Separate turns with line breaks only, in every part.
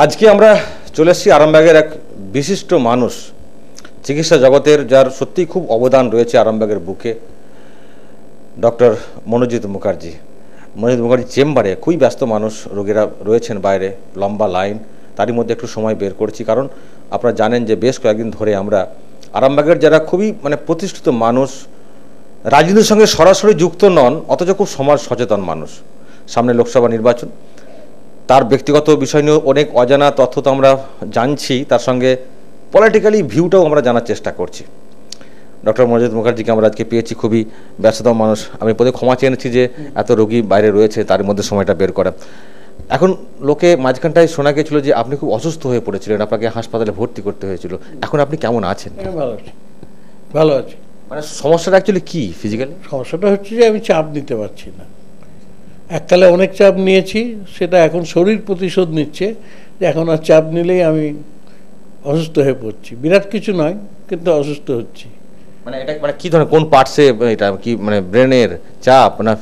আজকে আমরা চলে এসেছি আরামবাগের এক বিশিষ্ট মানুষ, চিকিৎসা জগতের যার সত্যি খুব অবদান রয়েছে আরামবাগের বুকে, ডক্টর মনোজিৎ মুখার্জি। মনোজিৎ মুখার্জি চেম্বারে খুবই ব্যস্ত মানুষ, রোগীরা রয়েছেন বাইরে, লম্বা লাইন, তারই মধ্যে একটু সময় বের করছি। কারণ আপনারা জানেন যে বেশ কয়েকদিন ধরে আমরা আরামবাগের যারা খুবই প্রতিষ্ঠিত মানুষ, রাজনীতির সঙ্গে সরাসরি যুক্ত নন অথচ খুব সমাজ সচেতন মানুষ, সামনে লোকসভা নির্বাচন, তার ব্যক্তিগত বিষয় নিয়ে অনেক অজানা তথ্য তো আমরা জানছি, তার সঙ্গে পলিটিক্যালি ভিউটাও আমরা জানার চেষ্টা করছি। ডক্টর মনোজিৎ মুখার্জিকে আমরা আজকে পেয়েছি, খুবই ব্যস্ততম মানুষ। আমি প্রথমে ক্ষমা চেয়ে নিচ্ছি যে এত রোগী বাইরে রয়েছে, তার মধ্যে সময়টা বের করা। এখন লোকে মাঝখানটায় শোনা গিয়েছিল যে আপনি খুব অসুস্থ হয়ে পড়েছিলেন, আপনাকে হাসপাতালে ভর্তি করতে হয়েছিল। এখন আপনি কেমন আছেন?
ভালো আছি, ভালো আছি।
সমস্যাটা অ্যাকচুয়ালি কি ফিজিক্যালি?
সমস্যাটা হচ্ছে যে আমি চাপ নিতে পারছি না। এককালে অনেক চাপ নিয়েছি, সেটা এখন শরীর প্রতিশোধ নিচ্ছে যে এখন আর চাপ নিলেই আমি অসুস্থ হয়ে পড়ছি। বিরাট কিছু নয়, কিন্তু অসুস্থ হচ্ছি।
এটা কি ধরনের, কোন পার্টসে এটা কি, ব্রেনের চাপ না?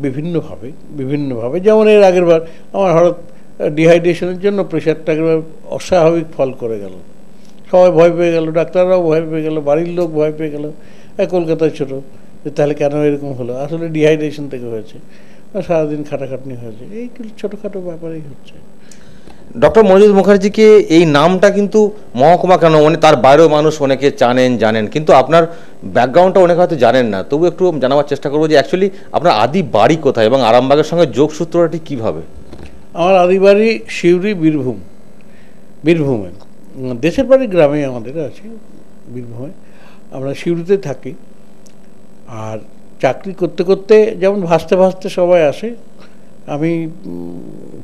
বিভিন্নভাবে যেমন এর আগের বার আমার হঠাৎ ডিহাইড্রেশনের জন্য প্রেশারটা অস্বাভাবিক ফল করে গেল, সবাই ভয় পেয়ে গেল, ডাক্তাররাও ভয় পেয়ে গেল, বাড়ির লোক ভয় পেয়ে গেল, কলকাতায় ছোটো, যে তাহলে কেন এরকম হলো, আসলে ডিহাইড্রেশন থেকে হয়েছে, সারাদিন খাটাখাটনি হয়েছে, এই ছোটোখাটো ব্যাপারেই হচ্ছে।
ডক্টর মনোজিৎ মুখার্জিকে এই নামটা কিন্তু মহকুমা কেন, তার বাইরেও মানুষ অনেকে জানেন, কিন্তু আপনার ব্যাকগ্রাউন্ডটা অনেকে হয়তো জানেন না। তবু একটু জানাবার চেষ্টা করবো যে অ্যাকচুয়ালি আপনার আদি বাড়ি কোথায় এবং আরামবাগের সঙ্গে যোগসূত্রটা ঠিক কীভাবে?
আমার আদি বাড়ি সিউড়ি, বীরভূমে। দেশের বাড়ি গ্রামে আমাদের আছে, বীরভূমে। আমরা সিউড়িতে থাকি, আর চাকরি করতে করতে যেমন ভাসতে সবাই আসে, আমি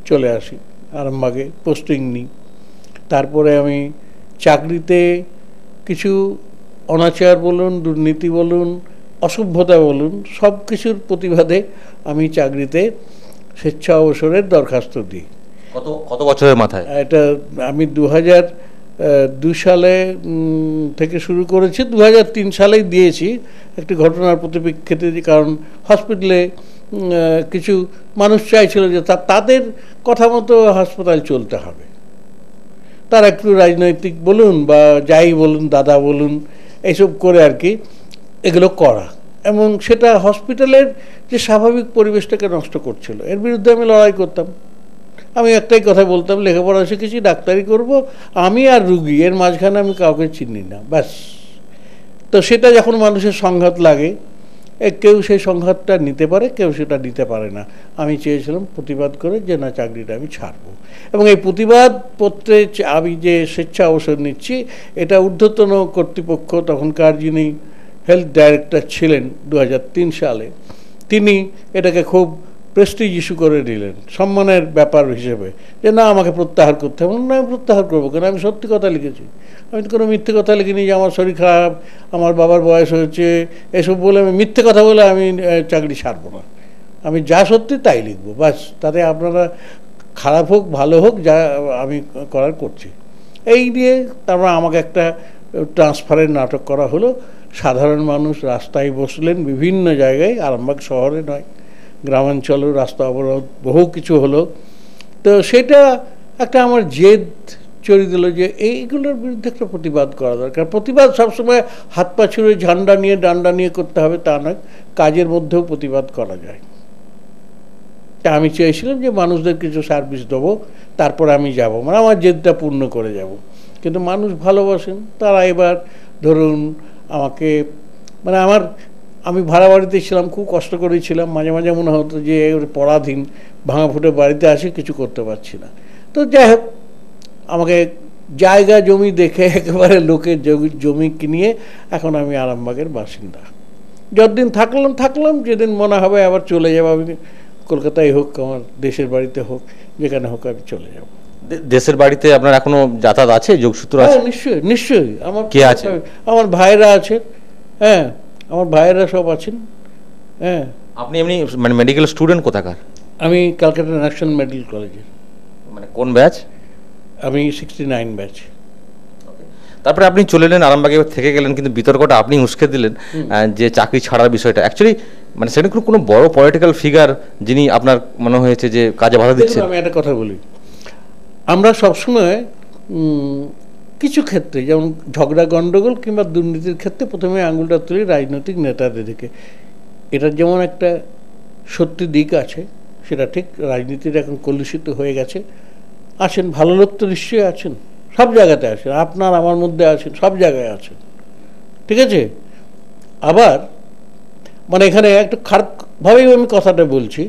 চলে আসি আরামবাগে, পোস্টিং নিই। তারপরে আমি চাকরিতে কিছু অনাচার বলুন, দুর্নীতি বলুন, অসভ্যতা বলুন, সব কিছুর প্রতিবাদে আমি চাকরিতে স্বেচ্ছা অবসরের দরখাস্ত দিই।
কত বছরের মাথায়?
এটা আমি 2002 সালে থেকে শুরু করেছি, 2003 সালেই দিয়েছি। একটি ঘটনার পরিপ্রেক্ষিতে, কারণ হসপিটালে কিছু মানুষ চাইছিল যে তাদের কথা মতো হাসপাতাল চলতে হবে, তারা একটু রাজনৈতিক বলুন বা যাই বলুন, দাদা বলুন, এইসব করে আর কি এগুলো করা, এবং সেটা হসপিটালের যে স্বাভাবিক পরিবেশটাকে নষ্ট করছিল। এর বিরুদ্ধে আমি লড়াই করতাম। আমি একটাই কথা বলতাম, লেখাপড়া শিখেছি, ডাক্তারি করব, আমি আর রুগী, এর মাঝখানে আমি কাউকে চিনি না, ব্যাস। তো সেটা যখন মানুষের সংঘাত লাগে, কেউ সেই সংঘাতটা নিতে পারে, কেউ সেটা নিতে পারে না। আমি চেয়েছিলাম প্রতিবাদ করে যে না, চাকরিটা আমি ছাড়বো। এবং এই প্রতিবাদ পত্রে আমি যে স্বেচ্ছা অবসর নিচ্ছি, এটা ঊর্ধ্বতন কর্তৃপক্ষ, তখনকার যিনি হেলথ ডাইরেক্টর ছিলেন 2003 সালে, তিনি এটাকে খুব প্রেস্টিজ ইস্যু করে নিলেন, সম্মানের ব্যাপার হিসেবে, যে না, আমাকে প্রত্যাহার করতে হবে। না, আমি প্রত্যাহার করবো কেন? আমি সত্যি কথা লিখেছি, আমি তো কোনো মিথ্যে কথা লিখিনি যে আমার শরীর খারাপ, আমার বাবার বয়স হয়েছে, এসব বলে আমি মিথ্যে কথা বলে আমি চাকরি ছাড়বো না। আমি যা সত্যি তাই লিখবো, বাস। তাতে আপনারা খারাপ হোক ভালো হোক, যা আমি করার করছি। এই নিয়ে তারপর আমাকে একটা ট্রান্সফারের নাটক করা হলো। সাধারণ মানুষ রাস্তায় বসলেন বিভিন্ন জায়গায়, আরামবাগ শহরে নয়, গ্রামাঞ্চলেও রাস্তা অবরোধ, বহু কিছু হলো। তো সেটা একটা আমার জেদ চড়িয়ে দিল যে এইগুলোর বিরুদ্ধে একটা প্রতিবাদ করা দরকার। প্রতিবাদ সবসময় হাত পা ছুঁড়ে ঝান্ডা নিয়ে ডান্ডা নিয়ে করতে হবে তা নয়, কাজের মধ্যেও প্রতিবাদ করা যায়। তা আমি চেয়েছিলাম যে মানুষদের কিছু সার্ভিস দেবো, তারপর আমি যাব, আমার জেদটা পূর্ণ করে যাব। কিন্তু মানুষ ভালোবাসেন, তারা এবার ধরুন আমাকে, আমি ভাড়া বাড়িতে ছিলাম, খুব কষ্ট করেছিলাম, মাঝে মাঝে মনে হতো যে পরাধীন, ভাঙা ফুটে বাড়িতে আসি, কিছু করতে পারছি না। তো যাই হোক, আমাকে জায়গা জমি দেখে একেবারে লোকের জমি কিনিয়ে এখন আমি আরামবাগের বাসিন্দা। যতদিন থাকলাম, যেদিন মনে হবে আবার চলে যাবো, আমি কলকাতায় হোক, আমার দেশের বাড়িতে হোক, যেখানে হোক, আমি চলে যাব।
দেশের বাড়িতে আপনার এখনো যাতায়াত আছে, যোগসূত্র আছে?
নিশ্চয়ই। আমার
কে আছে?
আমার ভাইরা আছে, হ্যাঁ, আমার ভাইয়েরা সব আছেন। হ্যাঁ।
আপনি এমনি মেডিকেল স্টুডেন্ট কোথাকার?
আমি ক্যালকাটা ন্যাশনাল মেডিকেল কলেজের।
কোন ব্যাচ?
আমি 69 ব্যাচ।
তারপরে আপনি চলে এলেন আরামবাগে, থেকে গেলেন, কিন্তু বিতর্কটা আপনি উস্কে দিলেন যে চাকরি ছাড়ার বিষয়টা। অ্যাকচুয়ালি সেটা কোনো বড় পলিটিক্যাল ফিগার যিনি আপনার মনে হয়েছে যে কাজে বাধা দিচ্ছেন?
আমি একটা কথা বলি, আমরা সবসময় কিছু ক্ষেত্রে যেমন ঝগড়া গণ্ডগোল কিংবা দুর্নীতির ক্ষেত্রে প্রথমে আঙুলটা তুলি রাজনৈতিক নেতাদের দিকে। এটার যেমন একটা সত্যি দিক আছে, সেটা ঠিক, রাজনীতির এখন কলুষিত হয়ে গেছে। আছেন ভালো লোক তো নিশ্চয়ই আছেন, সব জায়গাতে আছেন, আপনার আমার মধ্যে আছেন, সব জায়গায় আছেন, ঠিক আছে। আবার মানে এখানে একটু খারাপভাবেই আমি কথাটা বলছি,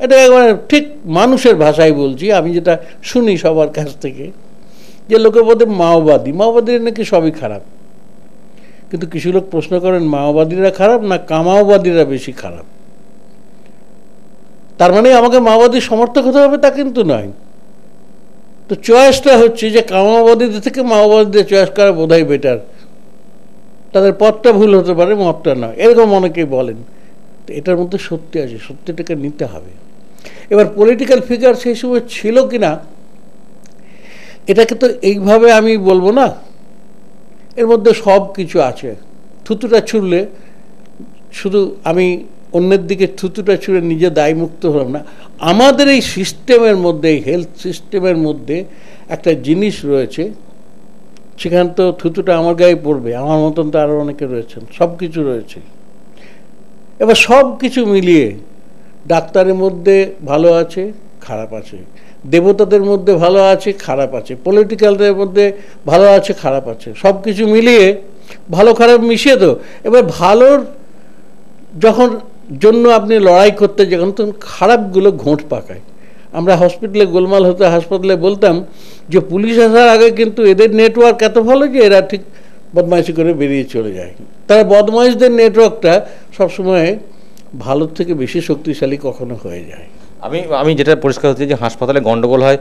এটা একবারে ঠিক মানুষের ভাষায় বলছি, আমি যেটা শুনি সবার কাছ থেকে, যে লোকে বলতে মাওবাদীরা নাকি সবই খারাপ। কিন্তু কিছু লোক প্রশ্ন করেন মাওবাদীরা খারাপ না কামাওবাদীরা বেশি খারাপ। তার মানে আমাকে মাওবাদীর সমর্থক হতে হবে তা কিন্তু নয়। তো চয়েসটা হচ্ছে যে কামাওবাদীদের থেকে মাওবাদীদের চয়েস করা বোধহয় বেটার। তাদের পথটা ভুল হতে পারে, মতটা নয়, এরকম অনেকেই বলেন। তো এটার মধ্যে সত্যি আছে, সত্যিটাকে নিতে হবে। এবার পলিটিক্যাল ফিগার সেই সময় ছিল কিনা এটাকে তো এইভাবে আমি বলবো না, এর মধ্যে সব কিছু আছে। থুতুটা ছুড়লে শুধু আমি অন্যের দিকে থুতুটা ছুঁড়ে নিজে দায়মুক্ত হলাম না, আমাদের এই সিস্টেমের মধ্যে, এই হেলথ সিস্টেমের মধ্যে একটা জিনিস রয়েছে, সেখানে তো থুতুটা আমার গায়ে পড়বে, আমার মতন তো আরও অনেকে রয়েছেন, সব কিছু রয়েছে। এবার সব কিছু মিলিয়ে ডাক্তারের মধ্যে ভালো আছে, খারাপ আছে, দেবতাদের মধ্যে ভালো আছে, খারাপ আছে, পলিটিক্যালদের মধ্যে ভালো আছে, খারাপ আছে, সব কিছু মিলিয়ে ভালো খারাপ মিশিয়ে তো এবার ভালোর যখন জন্য আপনি লড়াই করতে যখন তখন খারাপগুলো ঘোঁট পাকায়। আমরা হসপিটালে গোলমাল হতে হাসপাতালে বলতাম যে পুলিশ আসার আগে কিন্তু এদের নেটওয়ার্ক এত ভালো যে এরা ঠিক বদমাইশি করে বেরিয়ে চলে যায়। তারা বদমাইশদের নেটওয়ার্কটা সবসময় ভালোর থেকে বেশি শক্তিশালী কখনো হয়ে যায়।
আমি যেটা পরিষ্কার হচ্ছে যে হাসপাতালে গন্ডগোল হয়,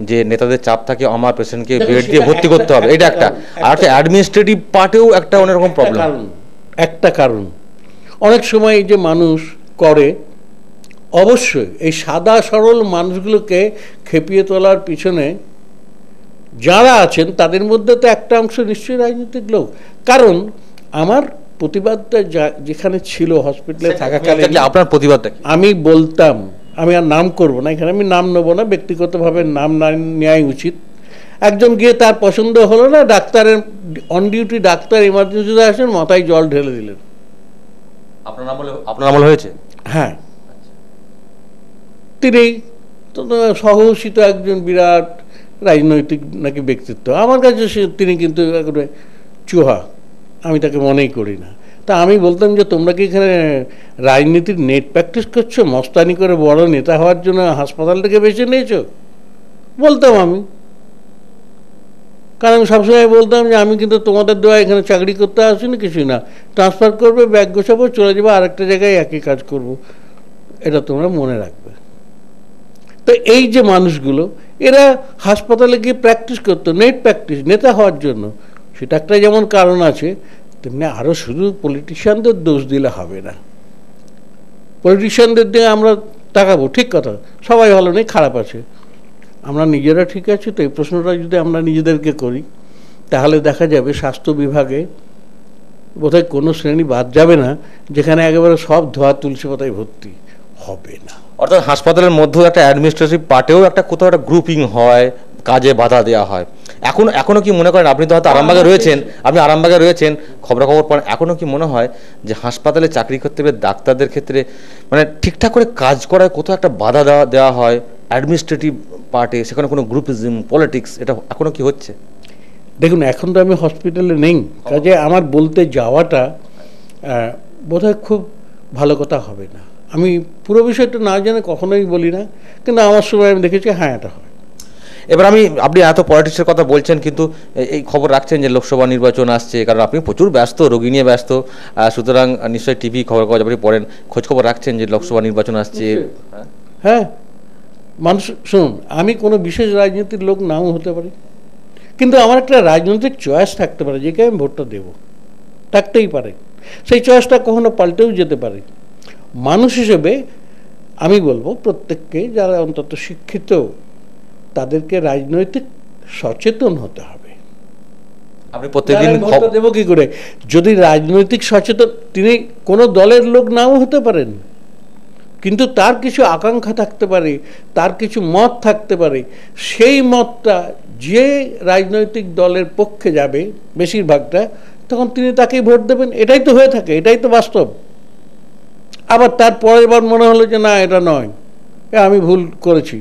যে নেতাদের চাপ থাকে আমার পেশেন্টকে বেড দিয়ে ভর্তি করতে হবে, এটা একটা। আর একটা অ্যাডমিনিস্ট্রেটিভ পার্টেও একটা অন্যরকম প্রবলেম,
একটা কারণ অনেক সময় এই যে মানুষ করে, অবশ্যই এই সাদা সরল মানুষগুলোকে খেপিয়ে তোলার পিছনে যারা আছেন তাদের মধ্যে তো একটা অংশ নিশ্চয়ই রাজনৈতিক লোক। কারণ আমার প্রতিবাদটা যেখানে ছিল হসপিটালে থাকাকালীন,
আপনার প্রতিবাদটা
আমি বলতাম, আমি আর নাম করব না এখানে, আমি নাম নেবো না, ব্যক্তিগতভাবে নাম না নেওয়াই উচিত। একজন গিয়ে তার পছন্দ হলো না, ডাক্তারের অন ডিউটি ডাক্তার এমার্জেন্সিতে আসেন, মাথায় জল ঢেলে দিলেন।
আপনার আমল হয়েছে?
হ্যাঁ, তিনি সাহসিত একজন বিরাট রাজনৈতিক নাকি ব্যক্তিত্ব, আমার কাছে তিনি কিন্তু একেবারে চুহা, আমি তাকে মনেই করি না। তা আমি বলতাম যে তোমরা কি এখানে রাজনীতির নেট প্র্যাকটিস করছো, মস্তানি করে বড় নেতা হওয়ার জন্য হাসপাতালটাকে বেছে নিয়েছো, বলতাম আমি। কারণ আমি সবসময় বলতাম যে আমি কিন্তু তোমাদের দেওয়া এখানে চাকরি করতে আসিনি, কিছুই না, ট্রান্সফার করবে, ব্যাগ গোছাবো, চলে যাবো আরেকটা জায়গায়, একই কাজ করব, এটা তোমরা মনে রাখবে। তো এই যে মানুষগুলো এরা হাসপাতালে গিয়ে প্র্যাকটিস করতো, নেট প্র্যাকটিস, নেতা হওয়ার জন্য, সেটা একটা যেমন কারণ আছে, তেমনি আরও শুধু পলিটিশিয়ানদের দোষ দিলে হবে না। পলিটিশিয়ানদের দিয়ে আমরা তাকাবো, ঠিক কথা, সবাই ভালো নেই, খারাপ আছে, আমরা নিজেরা ঠিক আছি তো? এই প্রশ্নটা যদি আমরা নিজেদেরকে করি তাহলে দেখা যাবে স্বাস্থ্য বিভাগে বোধহয় কোনো শ্রেণী বাদ যাবে না যেখানে একেবারে সব ধোয়া তুলসী পাতায় ভর্তি হবে না।
অর্থাৎ হাসপাতালের মধ্যেও একটা অ্যাডমিনিস্ট্রেটিভ পার্টেও একটা কোথাও একটা গ্রুপিং হয়, কাজে বাধা দেওয়া হয়। এখনো কি মনে করেন, আপনি তো হয়তো আরামবাগে রয়েছেন, খবরাখবর পড়েন, এখনো কি মনে হয় যে হাসপাতালে চাকরি করতে হবে ডাক্তারদের ক্ষেত্রে মানে ঠিকঠাক করে কাজ করায় কোথাও একটা বাধা দেওয়া হয় অ্যাডমিনিস্ট্রেটিভ পার্টে, সেখানে কোনো গ্রুপিজম, পলিটিক্স, এটা এখনো কি হচ্ছে?
দেখুন, এখন তো আমি হসপিটালে নেই, কাজে আমার বলতে যাওয়াটা বোধহয় খুব ভালো কথা হবে না। আমি পুরো বিষয়টা না জেনে কখনোই বলি না, কিন্তু আমার সময় আমি দেখেছি হ্যাঁ এটা হয়।
এবার আপনি এত পলিটিক্সের কথা বলছেন, কিন্তু এই খবর রাখছেন যে লোকসভা নির্বাচন আসছে, কারণ আপনি প্রচুর ব্যস্ত, রোগী নিয়ে ব্যস্ত, সুতরাং নিশ্চয়ই টিভি খবর কাগজ আপনি পড়েন, খোঁজখবর রাখছেন যে লোকসভা নির্বাচন আসছে।
হ্যাঁ, মানুষ শুনুন, আমি কোনো বিশেষ রাজনীতির লোক নাও হতে পারি, কিন্তু আমার একটা রাজনৈতিক চয়েস থাকতে পারে, যেকে আমি ভোটটা দেব, থাকতেই পারে। সেই চয়েসটা কখনো পাল্টেও যেতে পারে। মানুষ হিসেবে আমি বলবো প্রত্যেককে, যারা অন্তত শিক্ষিত, তাদেরকে রাজনৈতিক সচেতন হতে হবে।
আপনি প্রত্যেকদিন
ভোটটা দেবো কি করে? যদি রাজনৈতিক সচেতন, তিনি কোনো দলের লোক নাও হতে পারেন, কিন্তু তার কিছু আকাঙ্ক্ষা থাকতে পারে, তার কিছু মত থাকতে পারে, সেই মতটা যে রাজনৈতিক দলের পক্ষে যাবে বেশিরভাগটা, তখন তিনি তাকেই ভোট দেবেন। এটাই তো হয়ে থাকে, এটাই তো বাস্তব। আবার তার পরের বার মনে হলো যে না, এটা নয়, আমি ভুল করেছি,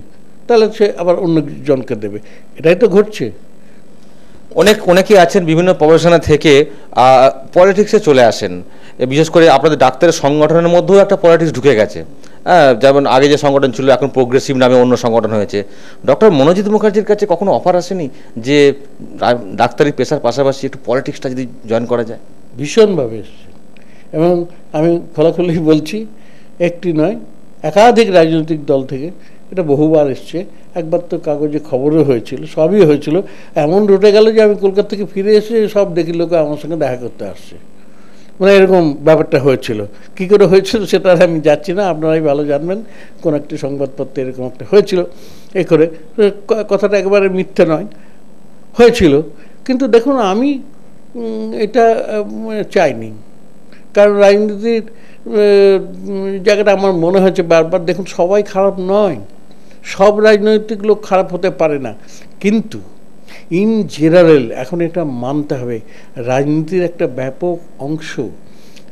তাহলে সে আবার অন্যজনকে দেবে। এটাই তো ঘটছে।
অনেকেই আছেন বিভিন্ন প্রফেশনে থেকে পলিটিক্সে চলে আসেন, বিশেষ করে আপনাদের ডাক্তারের সংগঠনের মধ্যেও একটা পলিটিক্স ঢুকে গেছে। যেমন আগে যে সংগঠন ছিল, এখন প্রোগ্রেসিভ নামে অন্য সংগঠন হয়েছে। ডক্টর মনোজিৎ মুখার্জির কাছে কখনো অফার আসেনি যে ডাক্তারি পেশার পাশাপাশি একটু পলিটিক্সটা যদি জয়েন করা যায়?
ভীষণভাবে এসছে, এবং আমি খোলাখুলি বলছি, একটি নয় একাধিক রাজনৈতিক দল থেকে এটা বহুবার এসছে। একবার তো কাগজে খবরও হয়েছিল, সবই হয়েছিল। এমন রুটে গেল যে আমি কলকাতা থেকে ফিরে এসে সব দেখি লোক আমার সঙ্গে দেখা করতে আসছে, মানে এরকম ব্যাপারটা হয়েছিল। কী করে হয়েছিল সেটা আমি যাচ্ছি না, আপনারাই ভালো জানবেন। কোন একটি সংবাদপত্রে এরকম একটা হয়েছিল, এ করে কথাটা একেবারে মিথ্যে নয়, হয়েছিল। কিন্তু দেখুন, আমি এটা চাইনি, কারণ রাজনীতির জায়গাটা আমার মনে হয়েছে বারবার, দেখুন সবাই খারাপ নয়, সব রাজনৈতিক লোক খারাপ হতে পারে না, কিন্তু ইন জেনারেল এখন এটা মানতে হবে, রাজনীতির একটা ব্যাপক অংশ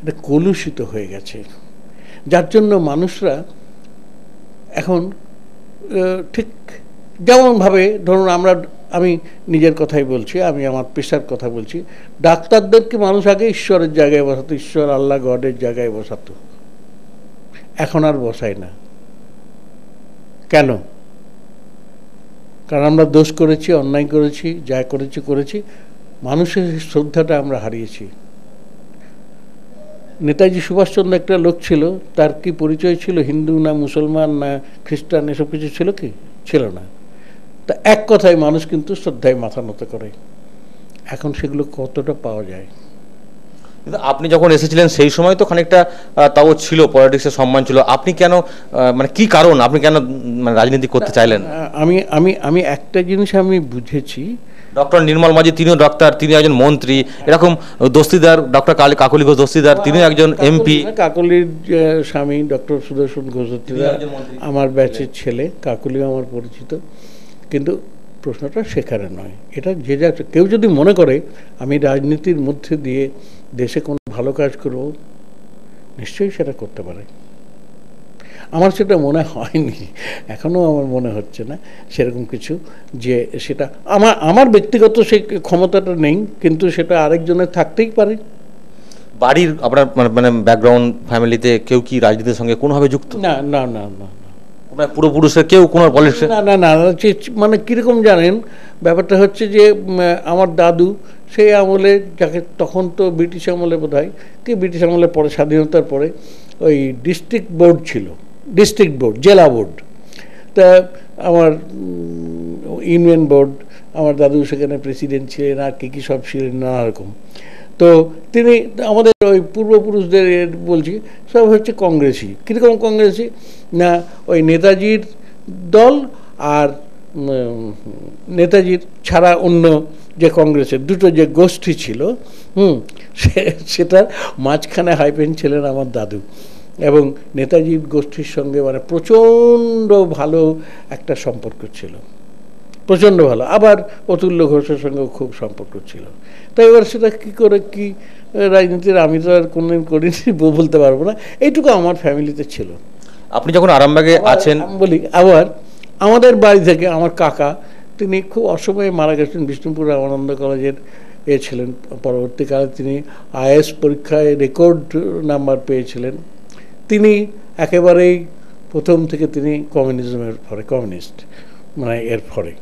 এটা কলুষিত হয়ে গেছে, যার জন্য মানুষরা এখন ঠিক যেমনভাবে, ধরুন আমি নিজের কথাই বলছি, আমি আমার পেশার কথা বলছি, ডাক্তারদেরকে মানুষ আগে ঈশ্বরের জায়গায় বসাতো, ঈশ্বর আল্লাহ গডের জায়গায় বসাতো, এখন আর বসায় না। কেন? কারণ আমরা দোষ করেছি, অন্যায় করেছি, যা করেছি, মানুষের শ্রদ্ধাটা আমরা হারিয়েছি। নেতাজি সুভাষচন্দ্র একটা লোক ছিল, তার কি পরিচয় ছিল? হিন্দু না মুসলমান না খ্রিস্টান, এসব কিছু ছিল কি? ছিল না। তা এক কথায় মানুষ কিন্তু শ্রদ্ধায় মাথা নত করে। এখন সেগুলো কতটা পাওয়া যায়?
কিন্তু আপনি যখন এসেছিলেন সেই সময় তো খানিকটা তাও ছিল, পলিটিক্সের সম্মান ছিল। আপনি কেন, মানে কি কারণ আপনি কেন রাজনীতি করতে চাইলেন?
আমি একটা জিনিস আমি বুঝেছি,
ডক্টর নির্মল মাঝি তিনিও ডাক্তার, তিনি একজন মন্ত্রী, এরকম দস্তিদার ডক্টর কাকলি ঘোষ দস্তিদার, তিনিও একজন এমপি।
কাকলির স্বামী ডক্টর সুদর্শন ঘোষ দস্তিদার আমার ব্যাচের ছেলে, কাকলিও আমার পরিচিত। কিন্তু প্রশ্নটা সেখানে নয়, এটা যে যা কেউ যদি মনে করে আমি রাজনীতির মধ্যে দিয়ে দেশে কোনো ভালো কাজ করব, নিশ্চয়ই সেটা করতে পারে। আমার সেটা মনে হয়নি, এখনও আমার মনে হচ্ছে না সেরকম কিছু, যে সেটা আমার ব্যক্তিগত সেই ক্ষমতাটা নেই, কিন্তু সেটা আরেকজনের থাকতেই পারে।
বাড়ির আপনার মানে ব্যাকগ্রাউন্ড ফ্যামিলিতে কেউ কি রাজনীতির সঙ্গে কোনোভাবে যুক্ত?
না না না না,
পূর্বপুরুষের কেউ কোনো পলিটিক্সে?
না না না, মানে কীরকম জানেন, ব্যাপারটা হচ্ছে যে আমার দাদু সেই আমলে, যাকে তখন তো ব্রিটিশ আমলে বোধ হয়, কি ব্রিটিশ আমলে পরে, স্বাধীনতার পরে ওই ডিস্ট্রিক্ট বোর্ড ছিল, ডিস্ট্রিক্ট বোর্ড, জেলা বোর্ড। তা আমার ইউনিয়ন বোর্ড, আমার দাদু সেখানে প্রেসিডেন্ট ছিলেন, আর কী সব ছিলেন নানা রকম। তো তিনি আমাদের ওই পূর্বপুরুষদের বলছি, সব হচ্ছে কংগ্রেসি। কীরকম কংগ্রেসি? না, ওই নেতাজির দল আর নেতাজির ছাড়া অন্য যে কংগ্রেসের দুটো যে গোষ্ঠী ছিল, সেটার মাঝখানে হাইপেন ছিলেন আমার দাদু, এবং নেতাজির গোষ্ঠীর সঙ্গে মানে প্রচণ্ড ভালো একটা সম্পর্ক ছিল, প্রচণ্ড ভালো। আবার অতুল্য ঘোষের সঙ্গেও খুব সম্পর্ক ছিল। তাই এবার সেটা কী করে কি রাজনীতির আমি তো আর কোনোদিন করিনি, বলতে পারবো না, এইটুকু আমার ফ্যামিলিতে ছিল।
আপনি যখন আরামবাগে আছেন,
বলি আবার আমাদের বাড়ি থেকে আমার কাকা, তিনি খুব অসময়ে মারা গেছেন, বিষ্ণুপুর রামানন্দ কলেজের ছিলেন। পরবর্তীকালে তিনি আইএস পরীক্ষায় রেকর্ড নাম্বার পেয়েছিলেন। তিনি একেবারেই প্রথম থেকে তিনি কমিউনিজমের পরে, কমিউনিস্ট মানে এর পরে,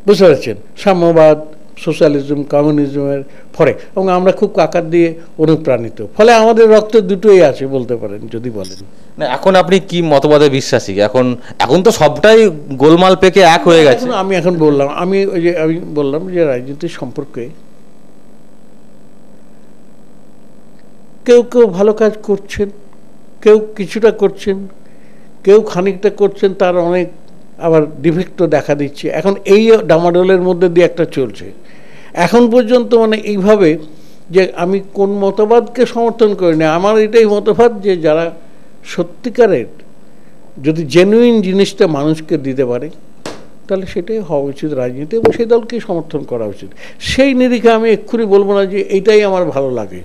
বুঝতে পারছেন, সাম্যবাদ, সোশ্যালিজম, কমিউনিজমের পরে, এবং আমরা খুব কাকার দিয়ে অনুপ্রাণিত, ফলে আমাদের রক্ত দুটোই আছে বলতে পারেন, যদি বলেন।
না, এখন আপনি কি মতবাদে বিশ্বাসী? এখন তো সবটাই গোলমাল পেকে এক হয়ে গেছে।
আমি এখন বললাম, আমি বললাম যে রাজনীতির সম্পর্কে কেউ কেউ ভালো কাজ করছেন, কেউ কিছুটা করছেন, কেউ খানিকটা করছেন, তার অনেক আবার ডিফেক্টও দেখা দিচ্ছে। এখন এই ডামাডোলের মধ্যে দিয়ে একটা চলছে এখন পর্যন্ত, মানে এইভাবে যে আমি কোন মতবাদকে সমর্থন করি না, আমার এটাই মতবাদ যে যারা সত্যিকারের যদি জেনুইন জিনিসটা মানুষকে দিতে পারে তাহলে সেটাই হওয়া উচিত রাজনীতি, এবং সেই দলকেই সমর্থন করা উচিত। সেই নিরিখে আমি এক্ষুনি বলবো না যে এইটাই আমার ভালো লাগে।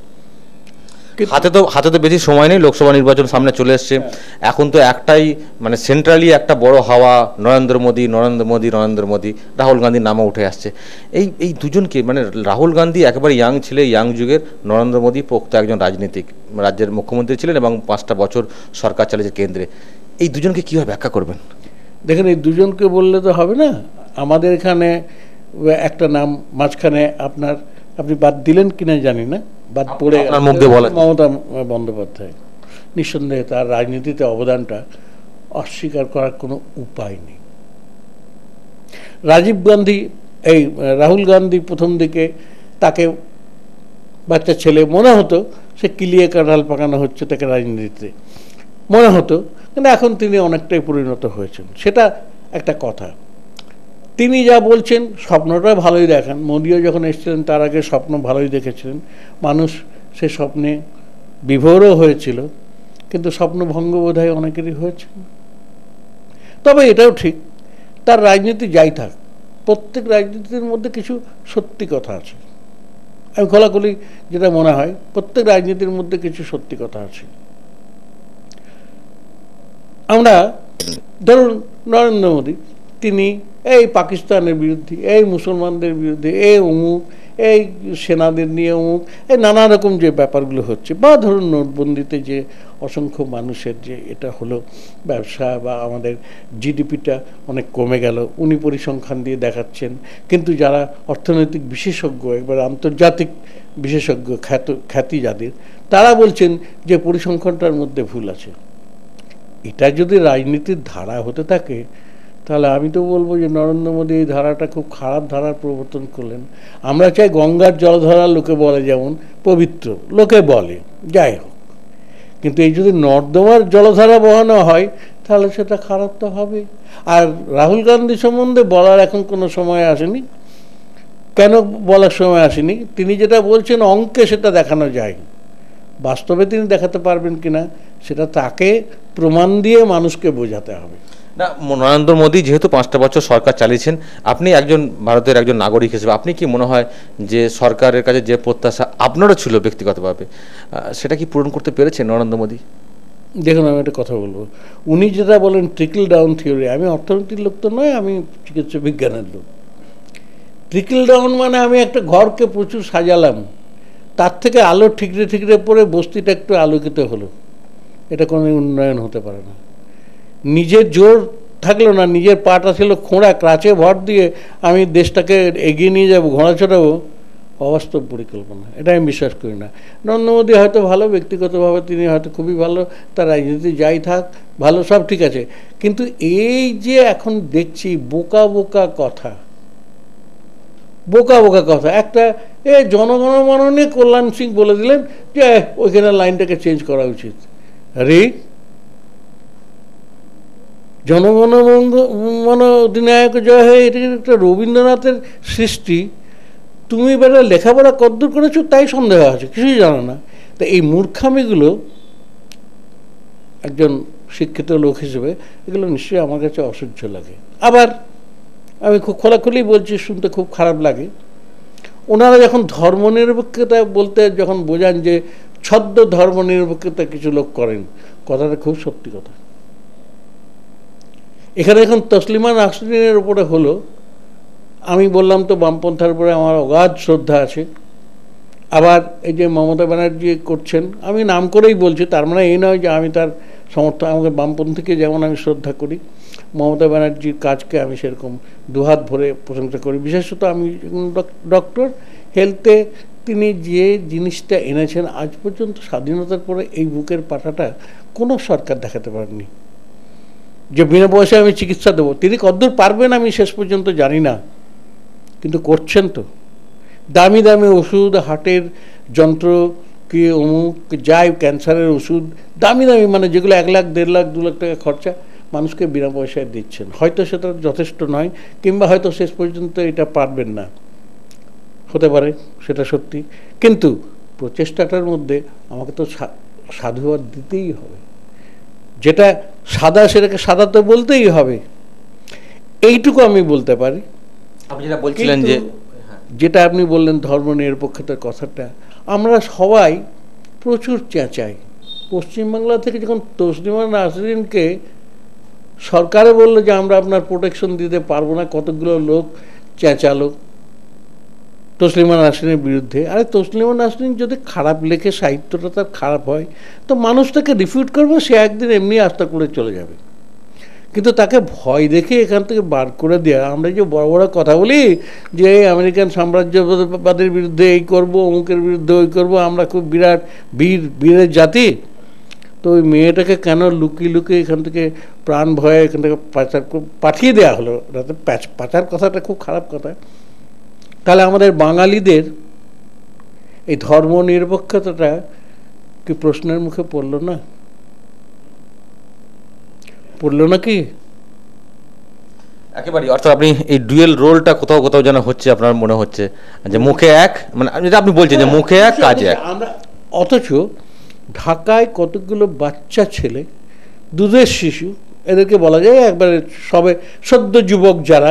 হাতে তো বেশি সময় নেই, লোকসভা নির্বাচন সামনে চলে এসছে। এখন তো একটাই মানে সেন্ট্রালি একটা বড় হাওয়া নরেন্দ্র মোদী, রাহুল গান্ধীর নামও উঠে আসছে। এই দুজনকে মানে রাহুল গান্ধী একেবারে ইয়াং ছেলে, ইয়াং যুগের, নরেন্দ্র মোদী পোক্ত একজন রাজনীতিক, রাজ্যের মুখ্যমন্ত্রী ছিলেন এবং 5টা বছর সরকার চালিয়েছে কেন্দ্রে। এই দুজনকে কীভাবে ব্যাখ্যা করবেন?
দেখেন, এই দুজনকে বললে তো হবে না। আমাদের এখানে একটা নাম মাঝখানে আপনি বাদ দিলেন কিনা জানি না, বাদ পড়ে মমতা বন্দ্যোপাধ্যায়। নিঃসন্দেহে তার রাজনীতিতে অবদানটা অস্বীকার করার কোনো উপায় নেই। রাহুল গান্ধী প্রথম দিকে তাকে বাচ্চা ছেলে মনে হতো, সে কিলিয়ে কাঁঠাল পাকানো হচ্ছে তাকে রাজনীতিতে মনে হতো, কিন্তু এখন তিনি অনেকটাই পরিণত হয়েছেন, সেটা একটা কথা। তিনি যা বলছেন স্বপ্নটা ভালোই দেখান। মোদিও যখন এসেছিলেন তার আগে স্বপ্ন ভালোই দেখেছিলেন, মানুষ সে স্বপ্নে বিভোরও হয়েছিল, কিন্তু স্বপ্নভঙ্গ বোধহয় অনেকেরই হয়েছে। তবে এটাও ঠিক, তার রাজনীতি যাই থাক, প্রত্যেক রাজনীতির মধ্যে কিছু সত্যি কথা আছে। আমি খোলাখুলি যেটা মনে হয়, প্রত্যেক রাজনীতির মধ্যে কিছু সত্যি কথা আছে। আমরা ধরুন নরেন্দ্র মোদী, তিনি এই পাকিস্তানের বিরুদ্ধে, এই মুসলমানদের বিরুদ্ধে, এই অমুক, এই সেনাদের নিয়ে অমুক, এই নানা রকম যে ব্যাপারগুলো হচ্ছে, বা ধরুন নোটবন্দিতে যে অসংখ্য মানুষের যে এটা হলো ব্যবসা বা আমাদের জিডিপিটা অনেক কমে গেল, উনি পরিসংখ্যান দিয়ে দেখাচ্ছেন। কিন্তু যারা অর্থনৈতিক বিশেষজ্ঞ, একবার আন্তর্জাতিক বিশেষজ্ঞ খ্যাতি যাদের, তারা বলছেন যে পরিসংখ্যানটার মধ্যে ভুল আছে। এটা যদি রাজনীতির ধারা হতে থাকে তাহলে আমি তো বলবো যে নরেন্দ্র মোদী এই ধারাটা খুব খারাপ ধারার প্রবর্তন করলেন। আমরা চাই গঙ্গার জলধারা লোকে বলে যেমন পবিত্র, লোকে বলে, যাই হোক, কিন্তু এই যদি নর্দমার জলধারা বহানো হয় তাহলে সেটা খারাপ তো হবে। আর রাহুল গান্ধী সম্বন্ধে বলার এখন কোনো সময় আসেনি। কেন বলার সময় আসেনি? তিনি যেটা বলছেন অঙ্কে সেটা দেখানো যায়, বাস্তবে তিনি দেখাতে পারবেন কিনা সেটা তাকে প্রমাণ দিয়ে মানুষকে বোঝাতে হবে।
না, নরেন্দ্র মোদী যেহেতু 5টা বছর সরকার চালিয়েছেন, আপনি একজন ভারতের একজন নাগরিক হিসেবে আপনি কি মনে হয় যে সরকারের কাছে যে প্রত্যাশা আপনারও ছিল ব্যক্তিগতভাবে, সেটা কি পূরণ করতে পেরেছেন নরেন্দ্র মোদী?
দেখুন, আমি একটা কথা বলবো, উনি যেটা বলেন ট্রিকল ডাউন থিওরি, আমি অর্থনীতির লোক তো নয়, আমি চিকিৎসা বিজ্ঞানের লোক। ট্রিকল ডাউন মানে আমি একটা ঘরকে প্রচুর সাজালাম, তার থেকে আলো ঠিকরে ঠিকরে পড়ে বস্তিটা একটু আলোকিত হলো, এটা কোনো উন্নয়ন হতে পারে না। নিজের জোর থাকলো না, নিজের পাটা ছিল খোঁড়া, ক্রাচে ভর দিয়ে আমি দেশটাকে এগিয়ে নিয়ে যাব, ঘোড়া ছড়াবো, অবাস্তব পরিকল্পনা, এটা আমি বিশ্বাস করি না। নরেন্দ্র মোদী হয়তো ভালো, ব্যক্তিগতভাবে তিনি হয়তো খুবই ভালো, তার রাজনীতি যাই থাক ভালো, সব ঠিক আছে, কিন্তু এই যে এখন দেখছি বোকা বোকা কথা, একটা জনগণমন নিয়ে কল্যাণ সিং বলে দিলেন যে ওইখানে লাইনটাকে চেঞ্জ করা উচিত। আরে জনগণমন অধিনায়ক জয় হয়, এটা একটা রবীন্দ্রনাথের সৃষ্টি। তুমি বেটা লেখাপড়া কদ্দূর করেছো তাই সন্দেহ আছে, কিছুই জানো না। তা এই মূর্খামিগুলো একজন শিক্ষিত লোক হিসেবে এগুলো নিশ্চয়ই আমার কাছে অসহ্য লাগে। আবার আমি খুব খোলাখুলি বলছি, শুনতে খুব খারাপ লাগে, ওনারা যখন ধর্মনিরপেক্ষতা বলতে যখন বোঝান যে ছদ্ম ধর্মনিরপেক্ষতা কিছু লোক করেন, কথাটা খুব সত্যি কথা। এখানে এখন তসলিমা নাসরিনের উপরে হলো, আমি বললাম তো বামপন্থার উপরে আমার অগাধ শ্রদ্ধা আছে। আবার এই যে মমতা ব্যানার্জি করছেন, আমি নাম করেই বলছি, তার মানে এই নয় যে আমি তার সমর্থন, আমাকে বামপন্থীকে যেমন আমি শ্রদ্ধা করি, মমতা ব্যানার্জির কাজকে আমি সেরকম দুহাত ভরে প্রশংসা করি। বিশেষত আমি ডক্টর হেলথে তিনি যে জিনিসটা এনেছেন, আজ পর্যন্ত স্বাধীনতার পরে এই বুকের পাটাটা কোনো সরকার দেখাতে পারেনি, যে বিনা পয়সায় আমি চিকিৎসা দেবো। তিনি কতদূর পারবেন আমি শেষ পর্যন্ত জানি না, কিন্তু করছেন তো। দামি দামি ওষুধ, হার্টের যন্ত্র কি অমুক যাই, ক্যান্সারের ওষুধ দামি দামি, মানে যেগুলো 1 লাখ 1.5 লাখ 2 লাখ টাকা খরচা, মানুষকে বিনা পয়সায় দিচ্ছেন। হয়তো সেটা যথেষ্ট নয়, কিংবা হয়তো শেষ পর্যন্ত এটা পারবেন না, হতে পারে, সেটা সত্যি, কিন্তু প্রচেষ্টাটার মধ্যে আমাকে তো সাধুবাদ দিতেই হবে। যেটা সাদা সেটাকে সাদা তো বলতেই হবে, এইটুকু আমি বলতে পারি।
আপনি যেটা বলছিলেন যে
যেটা আপনি বললেন ধর্মনিরপেক্ষতার কথাটা, আমরা সবাই প্রচুর চেঁচাই। পশ্চিমবাংলা থেকে যখন তসলিমা নাসরিনকে সরকারে বললো যে আমরা আপনার প্রোটেকশন দিতে পারবো না, কতগুলো লোক চেঁচালো তসলিমা নাসরিনের বিরুদ্ধে। আরে তসলিমা নাসরিন যদি খারাপ লেখে, সাহিত্যটা তার খারাপ হয়, তো মানুষ তাকে রিফিউট করবে, সে একদিন এমনি আস্থা করে চলে যাবে। কিন্তু তাকে ভয় দেখে এখান থেকে বার করে দেওয়া, আমরা যে বড় বড় কথা বলি যে আমেরিকান সাম্রাজ্যবাদের বিরুদ্ধে এই করব, অমুকের বিরুদ্ধে ওই করব, আমরা খুব বিরাট বীরের জাতি, তো ওই মেয়েটাকে কেন লুকিয়ে লুকিয়ে এখান থেকে প্রাণ ভয়ে এখান থেকে পাঠিয়ে দেওয়া হলো? রাতে পাচার কথাটা খুব খারাপ কথা। তাহলে আমাদের বাঙালিদের এই ধর্ম নিরপেক্ষতাটা কি প্রশ্নের মুখে পড়লো না? পড়লো নাকি?
একেবারেই। অর্থাৎ আপনি এই ডুয়েল রোলটা কোথাও কোথাও যেন হচ্ছে, আপনার মনে হচ্ছে যে মুখে এক, মানে যেটা আপনি বলছেন যে মুখে এক কাজে এক।
আমরা অথচ ঢাকায় কতগুলো বাচ্চা ছেলে, দুধের শিশু, এদেরকে বলা যায় একবারে সবে সদ্য যুবক, যারা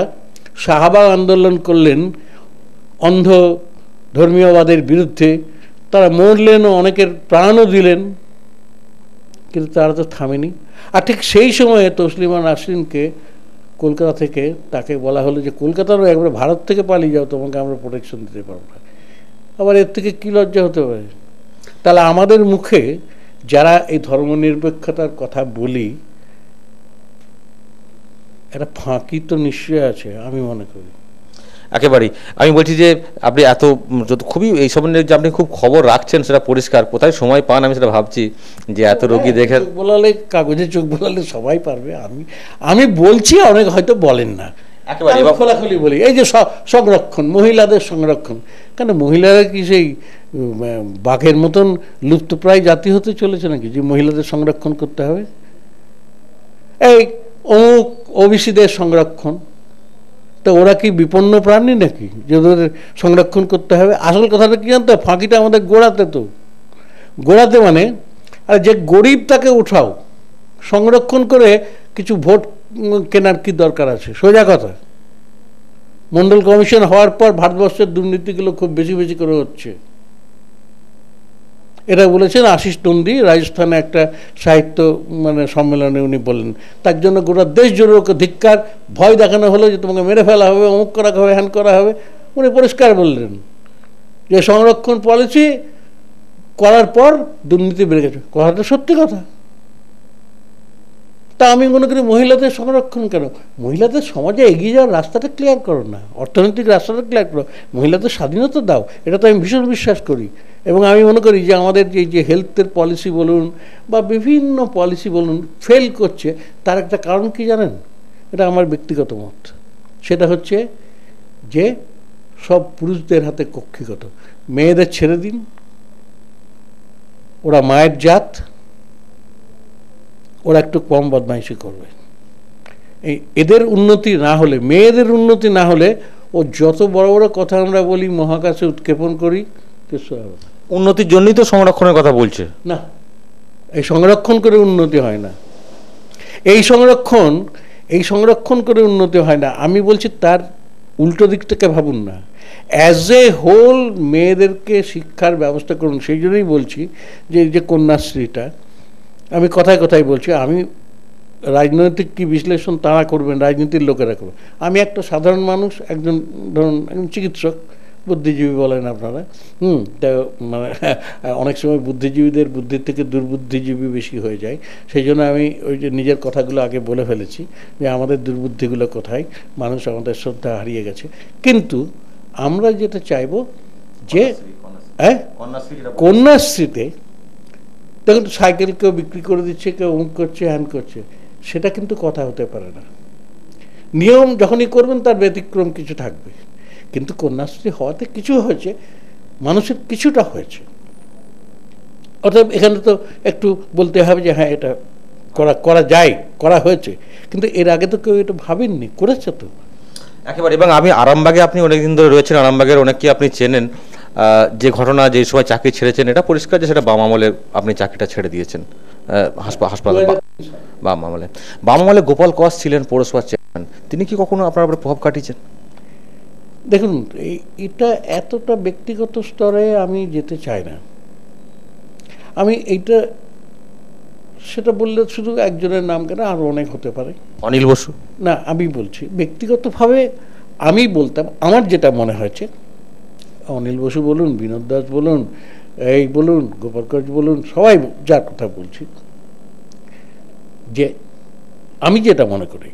শাহবাগ আন্দোলন করলেন অন্ধ ধর্মীয়বাদের বিরুদ্ধে, তারা মরলেন ও অনেকের প্রাণও দিলেন, কিন্তু তারা তো থামেনি। আর ঠিক সেই সময়ে তসলিমা নাসরিনকে কলকাতা থেকে তাকে বলা হলো যে কলকাতারও একবারে ভারত থেকে পালিয়ে যাও, তোমাকে আমরা প্রোটেকশন দিতে পারবো না। আবার এর থেকে কী লজ্জা হতে পারে? তাহলে আমাদের মুখে যারা এই ধর্মনিরপেক্ষতার কথা বলি, একটা ফাঁকি তো নিশ্চয়ই আছে, আমি মনে করি।
একেবারেই। আমি বলছি যে আপনি এত খুবই এইসব নিয়ে যে আপনি খুব খবর রাখছেন, সেটা পরিষ্কার। কোথায় সময় পান আমি সেটা ভাবছি, যে এত রোগী দেখে
বলালে, কাগজে চোখ বলালে সবাই পারবে। আমি বলছি, অনেক হয়তো বলেন না, খোলাখুলি বলি। এই যে সংরক্ষণ, মহিলাদের সংরক্ষণ, কেন মহিলারা কি সেই বাঘের মতন লুপ্তপ্রায় জাতি হতে চলেছে নাকি যে মহিলাদের সংরক্ষণ করতে হবে? এই অমুক ওবিসিদের সংরক্ষণ, তো ওরা কি বিপন্ন প্রাণী নাকি যে ওদের সংরক্ষণ করতে হবে? আসল কথাটা কি জানতো? ফাঁকিটা আমাদের গোড়াতে। তো গোড়াতে মানে, আর যে গরিব তাকে উঠাও, সংরক্ষণ করে কিছু ভোট কেনার কি দরকার আছে? সোজা কথা। মন্ডল কমিশন হওয়ার পর ভারতবর্ষের দুর্নীতিগুলো খুব বেশি বেশি করে হচ্ছে, এটা বলেছেন আশিস নন্দী রাজস্থানে একটা সাহিত্য সম্মেলনে উনি বললেন। তার জন্য গোটা দেশ জুড়ে ওকে ধিক্কার, ভয় দেখানো হলো যে তোমাকে মেরে ফেলা হবে, অমুক করা হবে, হ্যান করা হবে। উনি পরিষ্কার বললেন যে সংরক্ষণ পলিসি করার পর দুর্নীতি বেড়ে গেছে। কথাটা সত্যি কথা। তা আমি মনে করি মহিলাদের সংরক্ষণ কেন? মহিলাদের সমাজে এগিয়ে যাওয়ার রাস্তাটা ক্লিয়ার করো না, অর্থনৈতিক রাস্তাটা ক্লিয়ার করো, মহিলাদের স্বাধীনতা দাও। এটা তো আমি ভীষণ বিশ্বাস করি। এবং আমি মনে করি যে আমাদের যে হেলথের পলিসি বলুন বা বিভিন্ন পলিসি বলুন ফেল করছে, তার একটা কারণ কি জানেন? এটা আমার ব্যক্তিগত মত। সেটা হচ্ছে যে সব পুরুষদের হাতে কক্ষিগত, মেয়েদের ছেড়ে দিন, ওরা মায়ের জাত, ওরা একটু কম বদমাইশি করবে। এদের উন্নতি না হলে, মেয়েদের উন্নতি না হলে, ও যত বড় বড় কথা আমরা বলি, মহাকাশে উৎক্ষেপণ করি, কিছু হবে না।
উন্নতির জন্যই তো সংরক্ষণের কথা বলছে
না। এই সংরক্ষণ করে উন্নতি হয় না। এই সংরক্ষণ করে উন্নতি হয় না। আমি বলছি তার উল্টো দিকটাকে ভাবুন না। অ্যাজ এ হোল মেয়েদেরকে শিক্ষার ব্যবস্থা করুন। সেই জন্যই বলছি যে এই যে কন্যাশ্রীটা, আমি কথায় কথায় বলছি, আমি রাজনৈতিক কি বিশ্লেষণ তারা করবেন, রাজনীতির লোকেরা করবেন। আমি একটা সাধারণ মানুষ, একজন ধরুন একজন চিকিৎসক, বুদ্ধিজীবী বলেন আপনারা, অনেক সময় বুদ্ধিজীবীদের বুদ্ধির থেকে দুর্বুদ্ধিজীবী বেশি হয়ে যায়। সেই জন্য আমি ওই যে নিজের কথাগুলো আগে বলে ফেলেছি যে আমাদের দুর্বুদ্ধিগুলো কোথায়, মানুষ আমাদের শ্রদ্ধা হারিয়ে গেছে। কিন্তু আমরা যেটা চাইব যে কন্যাশ্রীতে দেখুন, সাইকেল কেউ বিক্রি করে দিচ্ছে, কেউ অমুক করছে, হ্যান করছে, সেটা কিন্তু কথা হতে পারে না। নিয়ম যখনই করবেন তার ব্যতিক্রম কিছু থাকবে। কিন্তু কন্যাশ্রী হওয়াতে কিছু হয়েছে, মানুষের কিছুটা হয়েছে। অর্থাৎ এখানে তো একটু বলতে হবে যে হ্যাঁ এটা করা যায়, করা হয়েছে, কিন্তু এর আগে তো কেউ এটা ভাবেননি, করেছে তো
একেবারে। এবং আমি আরামবাগে, আপনি অনেকদিন ধরে রয়েছেন, আরামবাগের অনেককে আপনি চেনেন। যে ঘটনা, যে সময় চাকরি ছেড়েছেন, এটা পরিষ্কার যে সেটা বাম আমলে আপনি চাকরিটা ছেড়ে দিয়েছেন হাসপাতাল। বাম আমলে। বাম আমলে গোপাল কস ছিলেন পৌরসভার চেয়ারম্যান, তিনি কি কখনো আপনার উপরে প্রভাব কাটিয়েছেন?
দেখুন, এটা এতটা ব্যক্তিগত স্তরে আমি যেতে চাই না। আমি এইটা সেটা বললে শুধু একজনের নাম কেন, আরও অনেক হতে পারে।
অনিল বসু?
না, আমি বলছি ব্যক্তিগতভাবে আমি বলতাম, আমার যেটা মনে হয়েছে, অনিল বসু বলুন, বিনোদ দাস বলুন, এই বলুন, গোপাল কচ বলুন, সবাই যার কথা বলছি, যে আমি যেটা মনে করি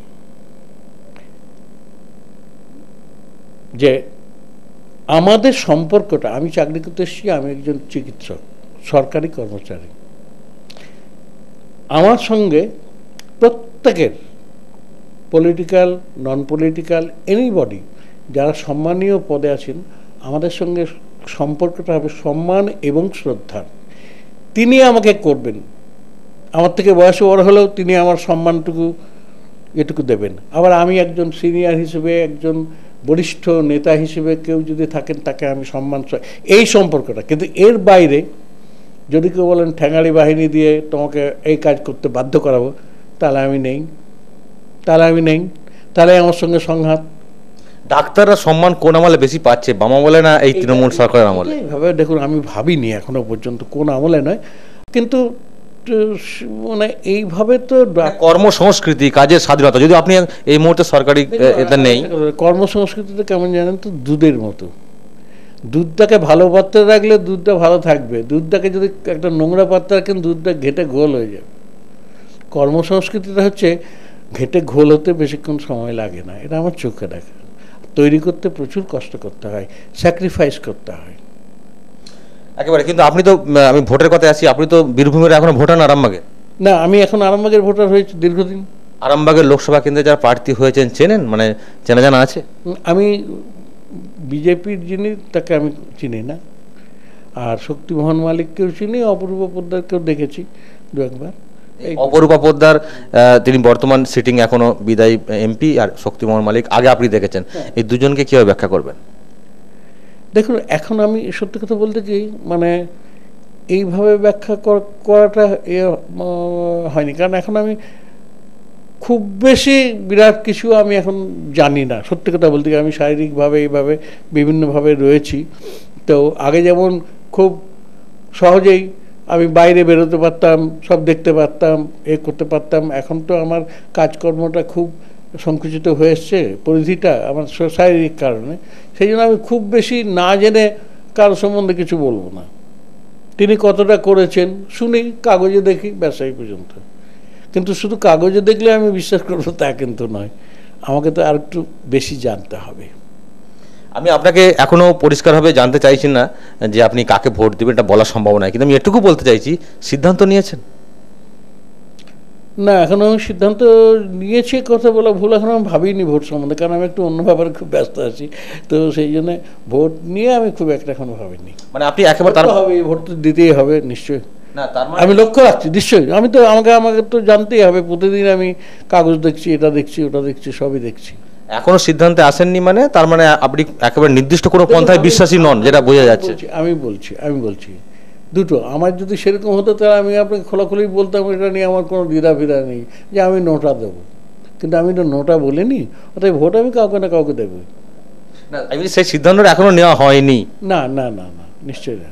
যে আমাদের সম্পর্কটা, আমি চাকরি করতে এসেছি, আমি একজন চিকিৎসক, সরকারি কর্মচারী, আমার সঙ্গে প্রত্যেকের পলিটিক্যাল, নন পলিটিক্যাল, এনিবডি যারা সম্মানীয় পদে আছেন, আমাদের সঙ্গে সম্পর্কটা হবে সম্মান এবং শ্রদ্ধার। তিনি আমাকে করবেন, আমার থেকে বয়সে বড় হলেও তিনি আমার সম্মানটুকু এটুকু দেবেন। আবার আমি একজন সিনিয়র হিসেবে, একজন বরিষ্ঠ নেতা হিসেবে কেউ যদি থাকেন, তাকে আমি সম্মান, এই সম্পর্কটা। কিন্তু এর বাইরে যদি কেউ বলেন ঠ্যাঙাড়ি বাহিনী দিয়ে তোমাকে এই কাজ করতে বাধ্য করাবো, তাহলে আমি নেই, তাহলে আমার সঙ্গে সংঘাত।
ডাক্তাররা সম্মান কোন আমলে বেশি পাচ্ছে, বাম আমলে না এই তৃণমূল সরকারের আমলে?
এইভাবে দেখুন, আমি ভাবিনি এখনো পর্যন্ত কোন আমলে নয়, কিন্তু মানে এইভাবে তো
কর্মসংস্কৃতি, কাজের স্বাধীনতা, যদি আপনি এই মুহূর্তে সরকারি এতে নেই।
কর্মসংস্কৃতিটা কেমন জানেন তো, দুধের মতো। দুধটাকে ভালো পাত্রে রাখলে দুধটা ভালো থাকবে, দুধটাকে যদি একটা নোংরা পাত্রে রাখেন, দুধটা ঘেটে ঘোল হয়ে যাবে। কর্মসংস্কৃতিটা হচ্ছে ঘেটে ঘোল হতে বেশিক্ষণ সময় লাগে না, এটা আমার চোখে দেখা। তৈরি করতে প্রচুর কষ্ট করতে হয়, স্যাক্রিফাইস করতে হয়
একেবারে। কিন্তু আপনি তো, আমি ভোটের কথায় আসি, আপনি তো বীরভূমের এখনো ভোটার না আরামবাগে?
না, আমি এখন আরামবাগের ভোটার হয়েছি দীর্ঘদিন।
আরামবাগের লোকসভা কেন্দ্রে যারা প্রার্থী হয়েছেন চেনেন, মানে চেনা জানা আছে?
আমি বিজেপির যিনি, তাকে আমি চিনি না। আর শক্তিমোহন মালিককেও চিনি, অপূর্ব পোদ্দারকেও দেখেছি দু একবার।
অপরূপা পোদ্দার তিনি বর্তমান সিটিং এখনো বিদায়ী এমপি, আর শক্তিমোহন মালিক আগে আপনি দেখেছেন, এই দুজনকে কিভাবে ব্যাখ্যা করবেন?
দেখুন, এখন আমি সত্যি কথা বলতে কি, মানে এইভাবে ব্যাখ্যা করাটা হয়নি, কারণ এখন আমি খুব বেশি বিরাট কিছু আমি এখন জানি না। সত্যি কথা বলতে কি, আমি শারীরিকভাবে এইভাবে বিভিন্নভাবে রয়েছি। তো আগে যেমন খুব সহজেই আমি বাইরে বেরোতে পারতাম, সব দেখতে পারতাম, করতে পারতাম, এখন তো আমার কাজকর্মটা খুব সংকুচিত হয়ে এসছে, পরিধিটা আমার শারীরিক কারণে। সেই জন্য আমি খুব বেশি না জেনে কারো সম্বন্ধে কিছু বলবো না। তিনি কতটা করেছেন শুনি, কাগজে দেখি, ব্যাস এই পর্যন্ত। কিন্তু শুধু কাগজে দেখলে আমি বিশ্বাস করবো তা কিন্তু নয়, আমাকে তো আর একটু বেশি জানতে হবে।
আমি আপনাকে এখনো পরিষ্কারভাবে জানতে চাইছি না যে আপনি কাকে ভোট দেবেন, এটা বলা সম্ভব নয়, কিন্তু আমি এটুকু বলতে চাইছি, সিদ্ধান্ত নিয়েছেন?
না, এখনো আমি সিদ্ধান্ত নিয়েছি কথা বলা ভুল, এখন আমি ভাবিনি ভোট সম্বন্ধে, কারণ আমি একটু অন্য ব্যাপারে খুব ব্যস্ত আছি। তো সেই জন্য ভোট নিয়ে আমি খুব একটা এখনো ভাবিনি।
মানে আপনি একেবারে তার
হবে, ভোট তো দিতেই হবে নিশ্চয়ই।
না, তার মানে
আমি লক্ষ্য রাখছি নিশ্চয়ই, আমি তো আমাকে তো জানতেই হবে, প্রতিদিন আমি কাগজ দেখছি, এটা দেখছি, ওটা দেখছি, সবই দেখছি।
এখনো সিদ্ধান্তে আসেননি, মানে তার মানে আপনি একেবারে নির্দিষ্ট কোনো পন্থায় বিশ্বাসী নন, যেটা বোঝা যাচ্ছে।
আমি বলছি দুটো, আমার যদি সেরকম হতো তাহলে আমি আপনাকে খোলাখুলি বলতাম, এটা নিয়ে আমার কোনো দ্বিধাফিধা নেই যে আমি নোটা দেবো, কিন্তু আমি তো নোটা বলিনি, অতএব ভোট আমি কাউকে না কাউকে দেবো।
না, সেই সিদ্ধান্তটা এখনো নেওয়া হয়নি।
না, নিশ্চয়ই না।